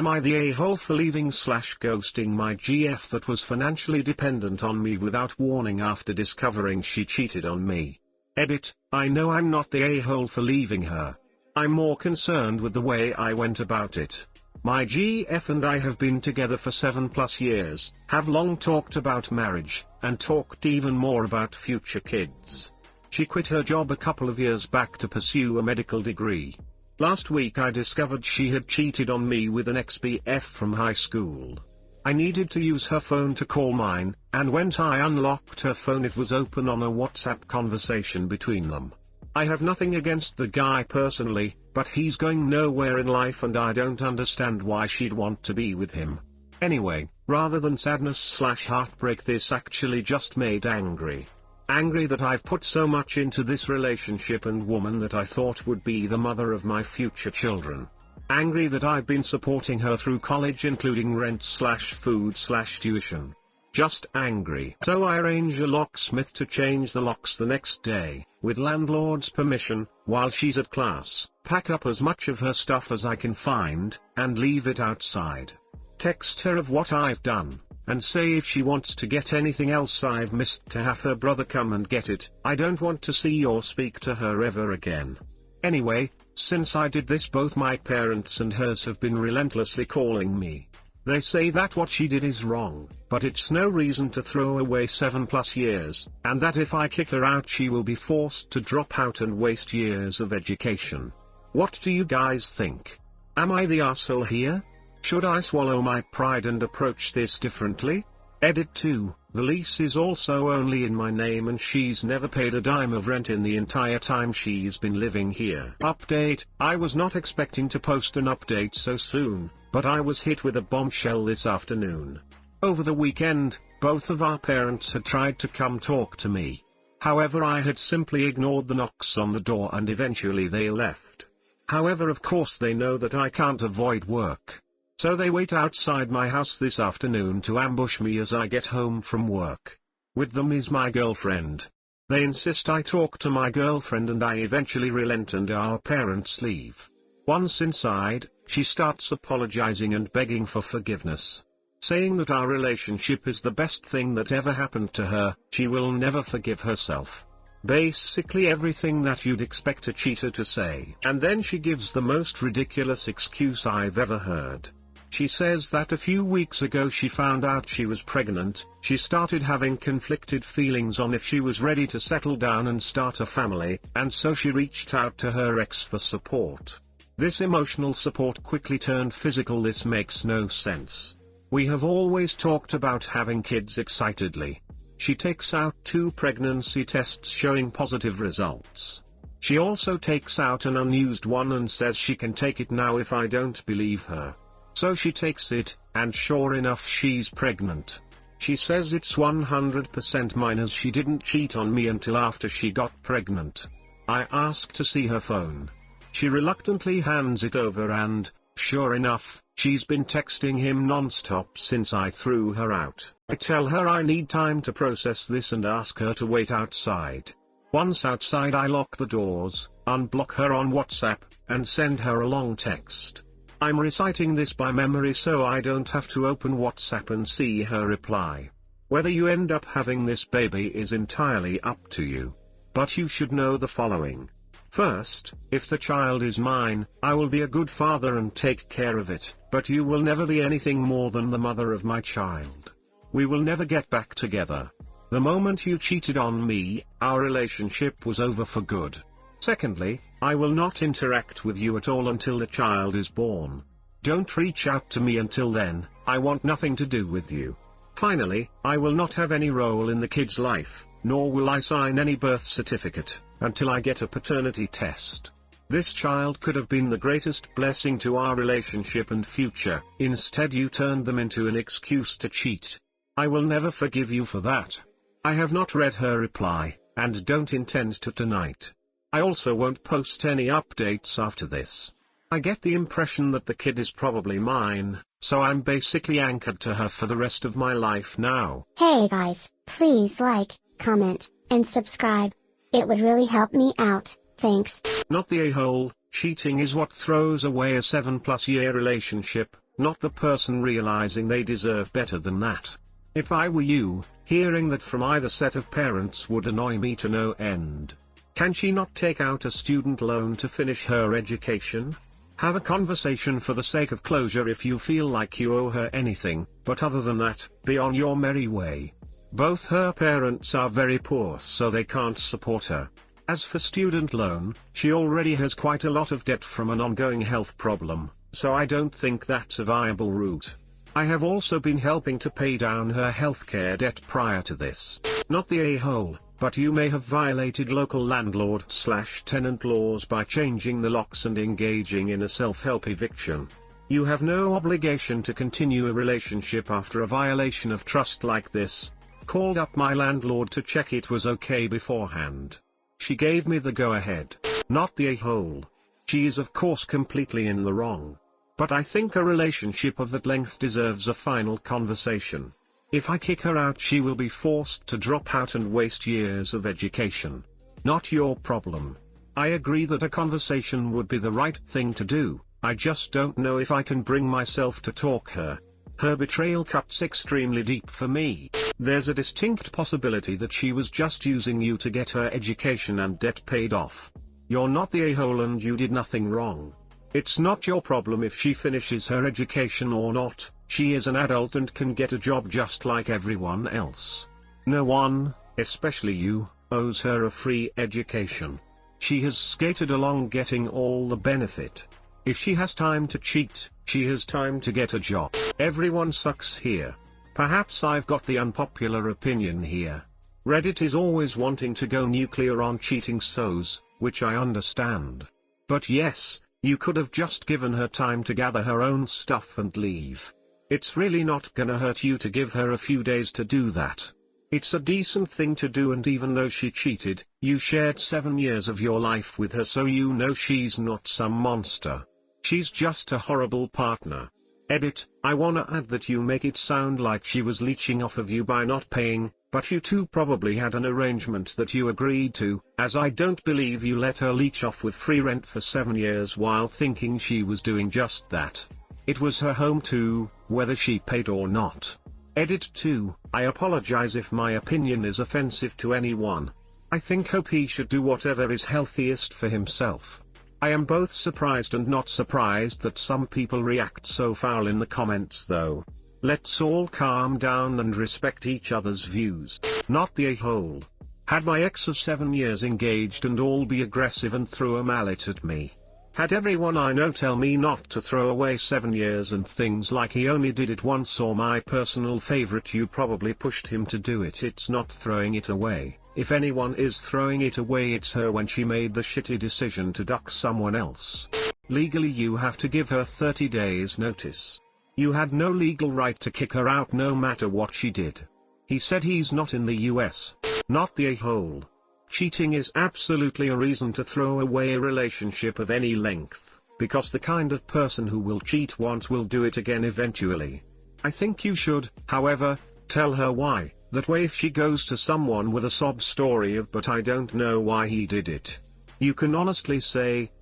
Am I the a-hole for leaving/ghosting my GF that was financially dependent on me without warning after discovering she cheated on me? Edit, I know I'm not the a-hole for leaving her. I'm more concerned with the way I went about it. My GF and I have been together for 7+ years, have long talked about marriage, and talked even more about future kids. She quit her job a couple of years back to pursue a medical degree. Last week I discovered she had cheated on me with an ex-BF from high school. I needed to use her phone to call mine, and when I unlocked her phone it was open on a WhatsApp conversation between them. I have nothing against the guy personally, but he's going nowhere in life and I don't understand why she'd want to be with him. Anyway, rather than sadness/heartbreak, this actually just made angry. Angry that I've put so much into this relationship and woman that I thought would be the mother of my future children. Angry that I've been supporting her through college, including rent/food/tuition. Just angry. So I arrange a locksmith to change the locks the next day, with landlord's permission, while she's at class, pack up as much of her stuff as I can find, and leave it outside. Text her of what I've done, and say if she wants to get anything else I've missed to have her brother come and get it. I don't want to see or speak to her ever again. Anyway, since I did this, both my parents and hers have been relentlessly calling me. They say that what she did is wrong, but it's no reason to throw away 7+ years, and that if I kick her out she will be forced to drop out and waste years of education. What do you guys think? Am I the arsehole here? Should I swallow my pride and approach this differently? Edit 2, the lease is also only in my name and she's never paid a dime of rent in the entire time she's been living here. Update, I was not expecting to post an update so soon, but I was hit with a bombshell this afternoon. Over the weekend, both of our parents had tried to come talk to me. However, I had simply ignored the knocks on the door and eventually they left. However, of course they know that I can't avoid work. So they wait outside my house this afternoon to ambush me as I get home from work. With them is my girlfriend. They insist I talk to my girlfriend and I eventually relent and our parents leave. Once inside, she starts apologizing and begging for forgiveness. Saying that our relationship is the best thing that ever happened to her, she will never forgive herself. Basically everything that you'd expect a cheater to say. And then she gives the most ridiculous excuse I've ever heard. She says that a few weeks ago she found out she was pregnant, she started having conflicted feelings on if she was ready to settle down and start a family, and so she reached out to her ex for support. This emotional support quickly turned physical. This makes no sense. We have always talked about having kids excitedly. She takes out 2 pregnancy tests showing positive results. She also takes out an unused one and says she can take it now if I don't believe her. So she takes it, and sure enough she's pregnant. She says it's 100% mine as she didn't cheat on me until after she got pregnant. I ask to see her phone. She reluctantly hands it over and, sure enough, she's been texting him non-stop since I threw her out. I tell her I need time to process this and ask her to wait outside. Once outside I lock the doors, unblock her on WhatsApp, and send her a long text. I'm reciting this by memory so I don't have to open WhatsApp and see her reply. Whether you end up having this baby is entirely up to you. But you should know the following. First, if the child is mine, I will be a good father and take care of it, but you will never be anything more than the mother of my child. We will never get back together. The moment you cheated on me, our relationship was over for good. Secondly, I will not interact with you at all until the child is born. Don't reach out to me until then, I want nothing to do with you. Finally, I will not have any role in the kid's life, nor will I sign any birth certificate, until I get a paternity test. This child could have been the greatest blessing to our relationship and future, instead you turned them into an excuse to cheat. I will never forgive you for that. I have not read her reply, and don't intend to tonight. I also won't post any updates after this. I get the impression that the kid is probably mine, so I'm basically anchored to her for the rest of my life now. Hey guys, please like, comment, and subscribe. It would really help me out, thanks. Not the a-hole, cheating is what throws away a 7+ year relationship, not the person realizing they deserve better than that. If I were you, hearing that from either set of parents would annoy me to no end. Can she not take out a student loan to finish her education? Have a conversation for the sake of closure if you feel like you owe her anything, but other than that, be on your merry way. Both her parents are very poor, so they can't support her. As for student loan, she already has quite a lot of debt from an ongoing health problem, so I don't think that's a viable route. I have also been helping to pay down her healthcare debt prior to this. Not the a-hole, but you may have violated local landlord/tenant laws by changing the locks and engaging in a self-help eviction. You have no obligation to continue a relationship after a violation of trust like this. Called up my landlord to check it was okay beforehand. She gave me the go-ahead. Not the a-hole. She is of course completely in the wrong. But I think a relationship of that length deserves a final conversation. If I kick her out, she will be forced to drop out and waste years of education. Not your problem. I agree that a conversation would be the right thing to do, I just don't know if I can bring myself to talk her. Her betrayal cuts extremely deep for me. There's a distinct possibility that she was just using you to get her education and debt paid off. You're not the a-hole and you did nothing wrong. It's not your problem if she finishes her education or not. She is an adult and can get a job just like everyone else. No one, especially you, owes her a free education. She has skated along getting all the benefit. If she has time to cheat, she has time to get a job. Everyone sucks here. Perhaps I've got the unpopular opinion here. Reddit is always wanting to go nuclear on cheating so's, which I understand. But yes, you could have just given her time to gather her own stuff and leave. It's really not gonna hurt you to give her a few days to do that. It's a decent thing to do, and even though she cheated, you shared 7 years of your life with her, so you know she's not some monster. She's just a horrible partner. Edit, I wanna add that you make it sound like she was leeching off of you by not paying, but you two probably had an arrangement that you agreed to, as I don't believe you let her leech off with free rent for 7 years while thinking she was doing just that. It was her home too, whether she paid or not. Edit 2, I apologize if my opinion is offensive to anyone. I hope he should do whatever is healthiest for himself. I am both surprised and not surprised that some people react so foul in the comments though. Let's all calm down and respect each other's views. Not the a-hole. Had my ex of 7 years engaged and all be aggressive and threw a mallet at me. Had everyone I know tell me not to throw away 7 years and things like he only did it once, or my personal favorite, you probably pushed him to do it. It's not throwing it away. If anyone is throwing it away, it's her when she made the shitty decision to duck someone else. Legally you have to give her 30 days notice. You had no legal right to kick her out no matter what she did. He said he's not in the US. Not the a-hole. Cheating is absolutely a reason to throw away a relationship of any length, because the kind of person who will cheat once will do it again eventually. I think you should, however, tell her why. That way if she goes to someone with a sob story of "but I don't know why he did it," you can honestly say,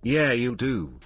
yeah you do.